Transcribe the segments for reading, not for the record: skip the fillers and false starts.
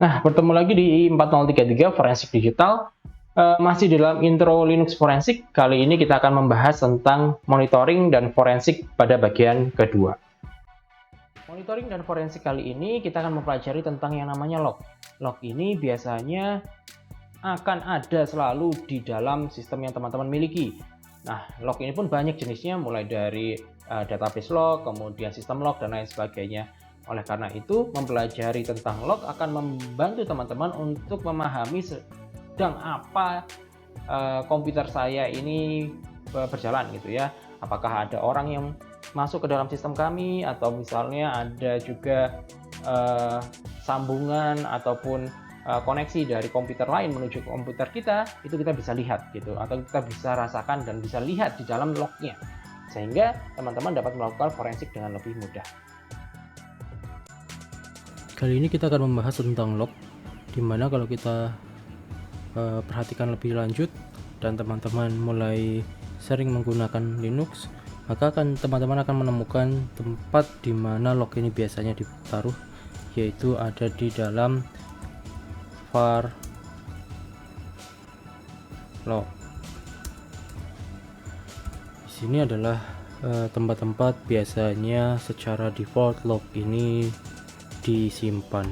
Nah, bertemu lagi di 4033 Forensik Digital. Masih dalam intro Linux Forensik, kali ini kita akan membahas tentang monitoring dan forensik pada bagian kedua. Monitoring dan forensik kali ini kita akan mempelajari tentang yang namanya log. Log ini biasanya akan ada selalu di dalam sistem yang teman-teman miliki. Nah, log ini pun banyak jenisnya, mulai dari database log, kemudian sistem log, dan lain sebagainya. Oleh karena itu, mempelajari tentang log akan membantu teman-teman untuk memahami sedang apa komputer saya ini berjalan gitu ya. Apakah ada orang yang masuk ke dalam sistem kami, atau misalnya ada juga sambungan ataupun koneksi dari komputer lain menuju ke komputer kita, itu kita bisa lihat gitu, atau kita bisa rasakan dan bisa lihat di dalam lognya, sehingga teman-teman dapat melakukan forensik dengan lebih mudah. Kali ini kita akan membahas tentang log, dimana kalau kita perhatikan lebih lanjut dan teman-teman mulai sering menggunakan Linux, maka teman-teman akan menemukan tempat di mana log ini biasanya ditaruh, yaitu ada di dalam var log. Di sini adalah tempat-tempat biasanya secara default log ini disimpan.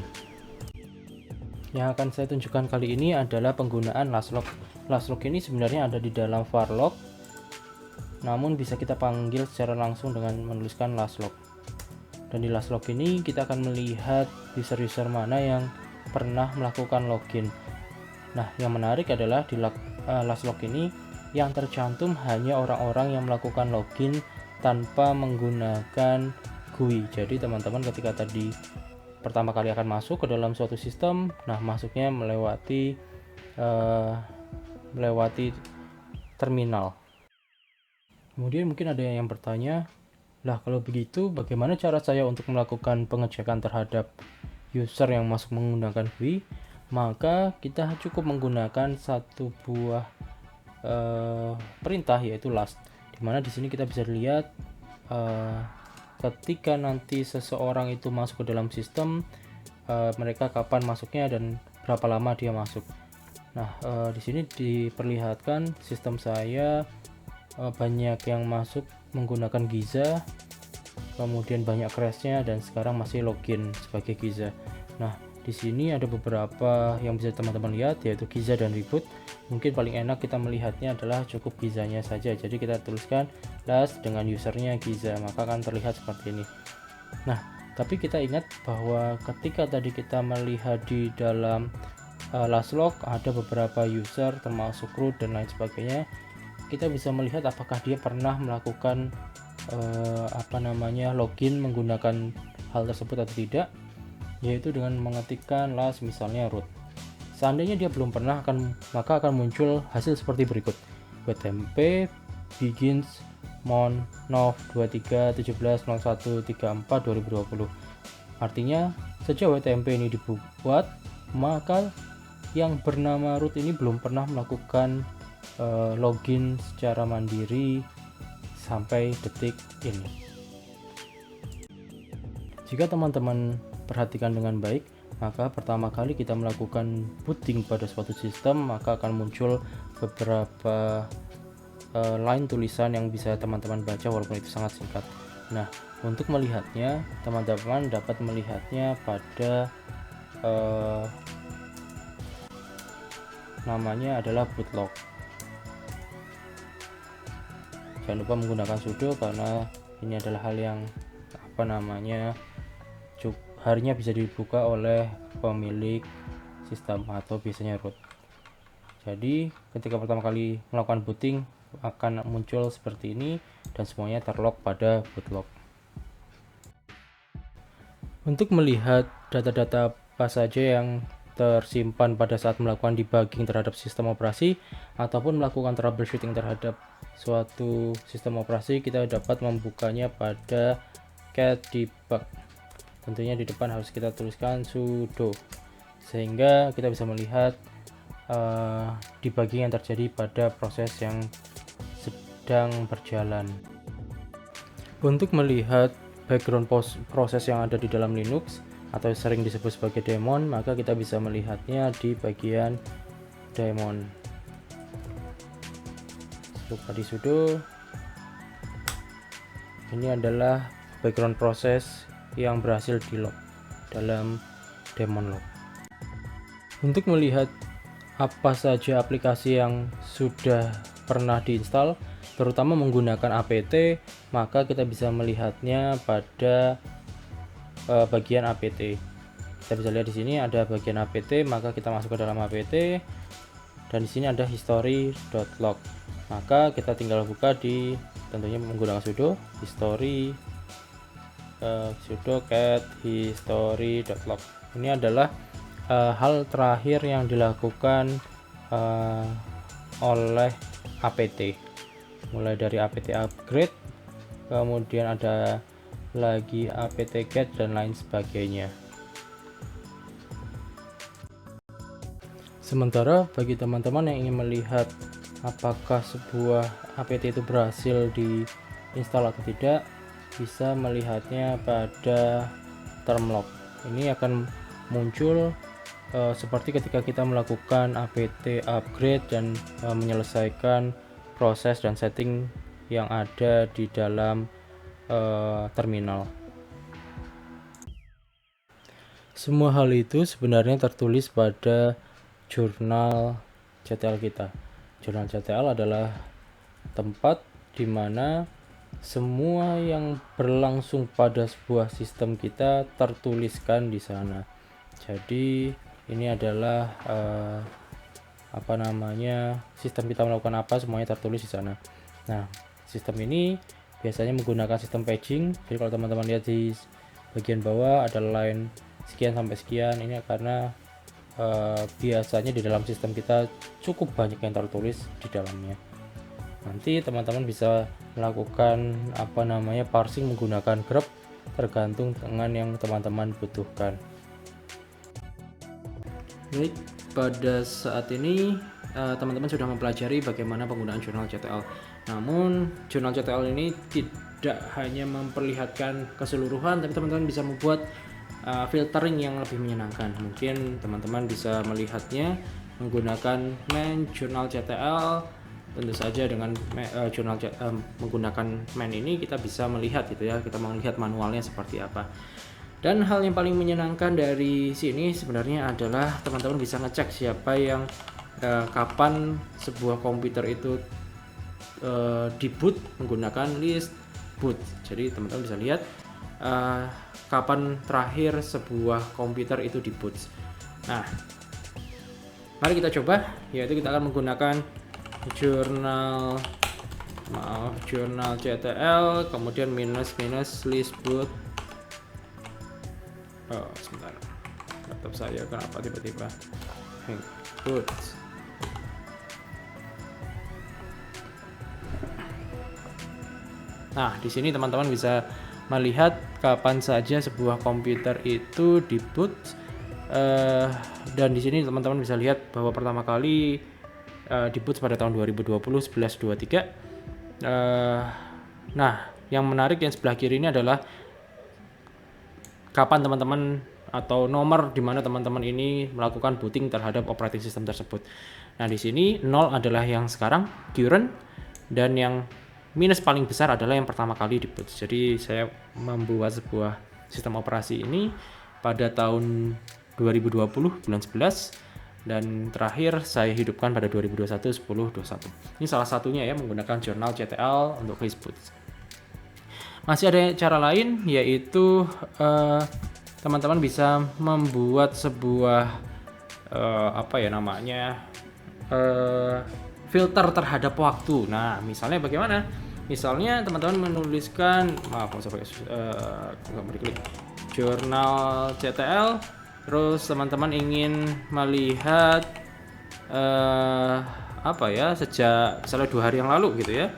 Yang akan saya tunjukkan kali ini adalah penggunaan last log. Last log ini sebenarnya ada di dalam var log, namun bisa kita panggil secara langsung dengan menuliskan last log. Dan di last log ini kita akan melihat user-user mana yang pernah melakukan login. Nah, yang menarik adalah di last log ini yang tercantum hanya orang-orang yang melakukan login tanpa menggunakan GUI. Jadi teman-teman ketika tadi pertama kali akan masuk ke dalam suatu sistem, nah masuknya melewati terminal. Kemudian mungkin ada yang bertanya, lah kalau begitu bagaimana cara saya untuk melakukan pengecekan terhadap user yang masuk menggunakan GUI? Maka kita cukup menggunakan satu buah perintah, yaitu last, dimana di sini kita bisa lihat ketika nanti seseorang itu masuk ke dalam sistem, mereka kapan masuknya dan berapa lama dia masuk. Nah, di sini diperlihatkan sistem saya banyak yang masuk menggunakan Giza, kemudian banyak crashnya, dan sekarang masih login sebagai Giza. Nah, di sini ada beberapa yang bisa teman-teman lihat, yaitu Giza dan reboot. Mungkin paling enak kita melihatnya adalah cukup Gizanya saja. Jadi kita tuliskan last dengan usernya Giza, maka akan terlihat seperti ini. Nah, tapi kita ingat bahwa ketika tadi kita melihat di dalam last log ada beberapa user termasuk root dan lain sebagainya, kita bisa melihat apakah dia pernah melakukan login menggunakan hal tersebut atau tidak, yaitu dengan mengetikkan last misalnya root. Seandainya dia belum pernah, maka akan muncul hasil seperti berikut: wtmp begins mon nov 23 17 01 34 2020. Artinya sejak wtmp ini dibuat, maka yang bernama root ini belum pernah melakukan login secara mandiri sampai detik ini. Jika teman-teman perhatikan dengan baik, maka pertama kali kita melakukan booting pada suatu sistem, maka akan muncul beberapa line tulisan yang bisa teman-teman baca walaupun itu sangat singkat. Nah, untuk melihatnya, teman-teman dapat melihatnya pada namanya adalah bootlog. Jangan lupa menggunakan sudo karena ini adalah hal yang harinya bisa dibuka oleh pemilik sistem atau biasanya root. Jadi ketika pertama kali melakukan booting akan muncul seperti ini dan semuanya terlog pada bootlog. Untuk melihat data-data apa saja yang tersimpan pada saat melakukan debugging terhadap sistem operasi ataupun melakukan troubleshooting terhadap suatu sistem operasi, kita dapat membukanya pada cat debug. Tentunya di depan harus kita tuliskan sudo sehingga kita bisa melihat debugging yang terjadi pada proses yang sedang berjalan. Untuk melihat background proses yang ada di dalam Linux, atau sering disebut sebagai daemon, maka kita bisa melihatnya di bagian daemon. Buka di sudo. Ini adalah background proses yang berhasil di log dalam daemon log. Untuk melihat apa saja aplikasi yang sudah pernah diinstal, terutama menggunakan apt, maka kita bisa melihatnya pada bagian apt. Kita bisa lihat di sini ada bagian apt, maka kita masuk ke dalam apt, dan di sini ada history.log. Maka kita tinggal buka di, tentunya menggunakan sudo history sudo cat history.log. Ini adalah hal terakhir yang dilakukan oleh apt, mulai dari apt upgrade, kemudian ada lagi apt get dan lain sebagainya. Sementara bagi teman-teman yang ingin melihat apakah sebuah apt itu berhasil diinstal atau tidak, bisa melihatnya pada term log. Ini akan muncul seperti ketika kita melakukan apt upgrade dan menyelesaikan proses dan setting yang ada di dalam terminal. Semua hal itu sebenarnya tertulis pada jurnal CTL kita. Jurnal CTL adalah tempat di mana semua yang berlangsung pada sebuah sistem kita tertuliskan di sana. Jadi ini adalah sistem kita melakukan apa, semuanya tertulis di sana. Nah, sistem ini biasanya menggunakan sistem paging. Jadi kalau teman-teman lihat di bagian bawah ada line sekian sampai sekian, ini karena biasanya di dalam sistem kita cukup banyak yang tertulis di dalamnya. Nanti teman-teman bisa melakukan parsing menggunakan grep, tergantung dengan yang teman-teman butuhkan. Baik, pada saat ini teman-teman sudah mempelajari bagaimana penggunaan jurnal CTL. Namun jurnal CTL ini tidak hanya memperlihatkan keseluruhan, tapi teman-teman bisa membuat filtering yang lebih menyenangkan. Mungkin teman-teman bisa melihatnya menggunakan main jurnal CTL. Tentu saja dengan menggunakan main ini kita bisa melihat gitu ya, kita melihat manualnya seperti apa. Dan hal yang paling menyenangkan dari sini sebenarnya adalah teman-teman bisa ngecek siapa yang kapan sebuah komputer itu di boot menggunakan list boot. Jadi teman-teman bisa lihat kapan terakhir sebuah komputer itu di boot. Nah, mari kita coba, yaitu kita akan menggunakan jurnal CTL, kemudian minus list boot. Sebentar, laptop saya kenapa tiba-tiba hang boot. Nah, di sini teman-teman bisa melihat kapan saja sebuah komputer itu di boot, dan di sini teman-teman bisa lihat bahwa pertama kali di boot pada tahun 2020 11/23. Nah, yang menarik yang sebelah kiri ini adalah kapan teman-teman atau nomor di mana teman-teman ini melakukan booting terhadap operating system tersebut. Nah, di sini 0 adalah yang sekarang current, dan yang minus paling besar adalah yang pertama kali di boot. Jadi saya membuat sebuah sistem operasi ini pada tahun 2020 bulan 11, dan terakhir saya hidupkan pada 2021 10/21. Ini salah satunya ya, menggunakan jurnal CTL untuk list boot. Masih ada cara lain, yaitu teman-teman bisa membuat sebuah filter terhadap waktu. Nah, misalnya bagaimana? Misalnya teman-teman menuliskan, jurnal CTL, terus teman-teman ingin melihat sejak misalnya 2 hari yang lalu gitu ya,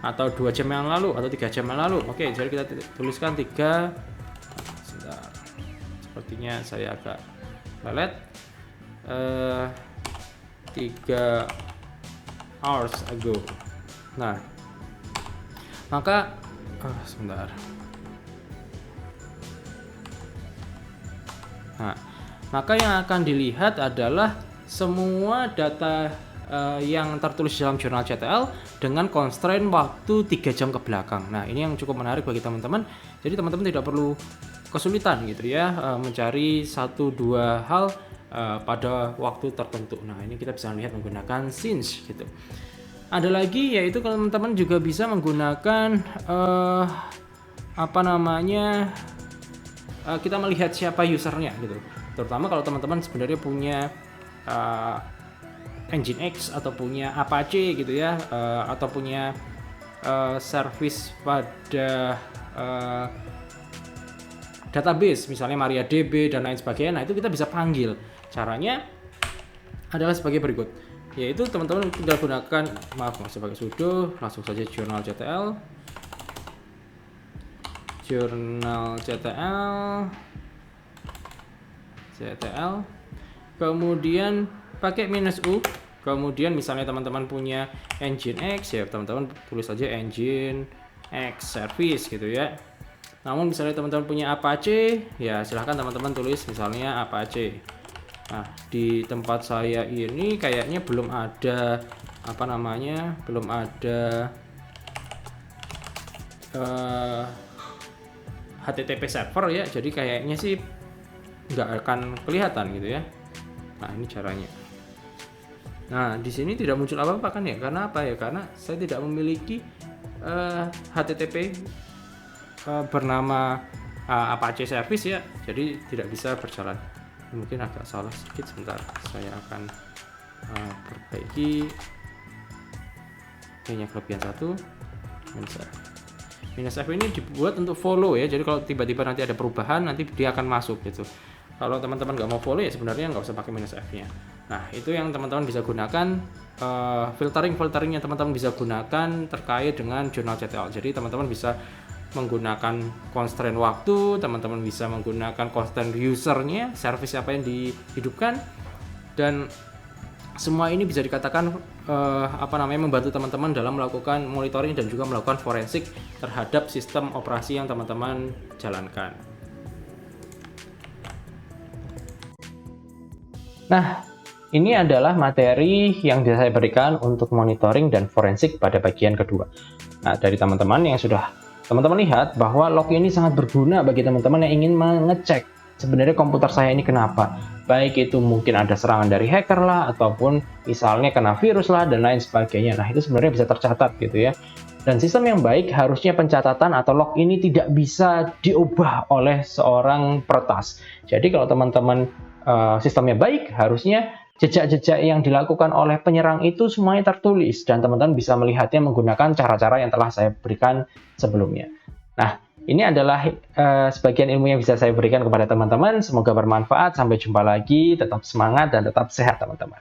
atau 2 jam yang lalu, atau 3 jam yang lalu. Oke, jadi kita tuliskan 3. Sebentar, sepertinya saya agak lelet. 3 hours ago. Nah, maka sebentar. Nah, maka yang akan dilihat adalah semua data yang tertulis dalam jurnal CTL dengan constraint waktu 3 jam ke belakang. Nah, ini yang cukup menarik bagi teman-teman. Jadi teman-teman tidak perlu kesulitan gitu ya mencari 1-2 hal pada waktu tertentu. Nah, ini kita bisa lihat menggunakan since gitu. Ada lagi yaitu kalau teman-teman juga bisa menggunakan kita melihat siapa usernya gitu. Terutama kalau teman-teman sebenarnya punya Nginx atau punya Apache gitu ya, atau punya service pada database misalnya MariaDB dan lain sebagainya. Nah, itu kita bisa panggil. Caranya adalah sebagai berikut, yaitu teman-teman tinggal gunakan, masih pakai sudo, langsung saja jurnal CTL, kemudian pakai -u, kemudian misalnya teman-teman punya Nginx ya teman-teman tulis saja Nginx service gitu ya. Namun misalnya teman-teman punya Apache ya silahkan teman-teman tulis misalnya Apache. Nah, di tempat saya ini kayaknya belum ada HTTP server ya, jadi kayaknya sih nggak akan kelihatan gitu ya. Nah, ini caranya. Nah, di sini tidak muncul apa-apa kan ya? Karena apa ya? Karena saya tidak memiliki HTTP bernama Apache service ya, jadi tidak bisa berjalan. Mungkin agak salah sedikit, sebentar saya akan perbaiki. Ini kelebihan 1 -f ini dibuat untuk follow ya, jadi kalau tiba-tiba nanti ada perubahan nanti dia akan masuk gitu. Kalau teman-teman nggak mau follow ya sebenarnya nggak usah pakai -f nya. Nah, itu yang teman-teman bisa gunakan, filtering yang teman-teman bisa gunakan terkait dengan jurnal CTL. Jadi teman-teman bisa menggunakan constraint waktu, teman-teman bisa menggunakan constraint usernya, service apa yang dihidupkan, dan semua ini bisa dikatakan membantu teman-teman dalam melakukan monitoring dan juga melakukan forensik terhadap sistem operasi yang teman-teman jalankan. Nah, ini adalah materi yang bisa saya berikan untuk monitoring dan forensik pada bagian kedua. Nah, dari teman-teman yang sudah teman-teman lihat bahwa log ini sangat berguna bagi teman-teman yang ingin mengecek sebenarnya komputer saya ini kenapa. Baik itu mungkin ada serangan dari hacker lah, ataupun misalnya kena virus lah, dan lain sebagainya. Nah, itu sebenarnya bisa tercatat gitu ya. Dan sistem yang baik harusnya pencatatan atau log ini tidak bisa diubah oleh seorang peretas. Jadi kalau teman-teman sistemnya baik, harusnya jejak-jejak yang dilakukan oleh penyerang itu semuanya tertulis dan teman-teman bisa melihatnya menggunakan cara-cara yang telah saya berikan sebelumnya. Nah, ini adalah sebagian ilmu yang bisa saya berikan kepada teman-teman. Semoga bermanfaat. Sampai jumpa lagi. Tetap semangat dan tetap sehat teman-teman.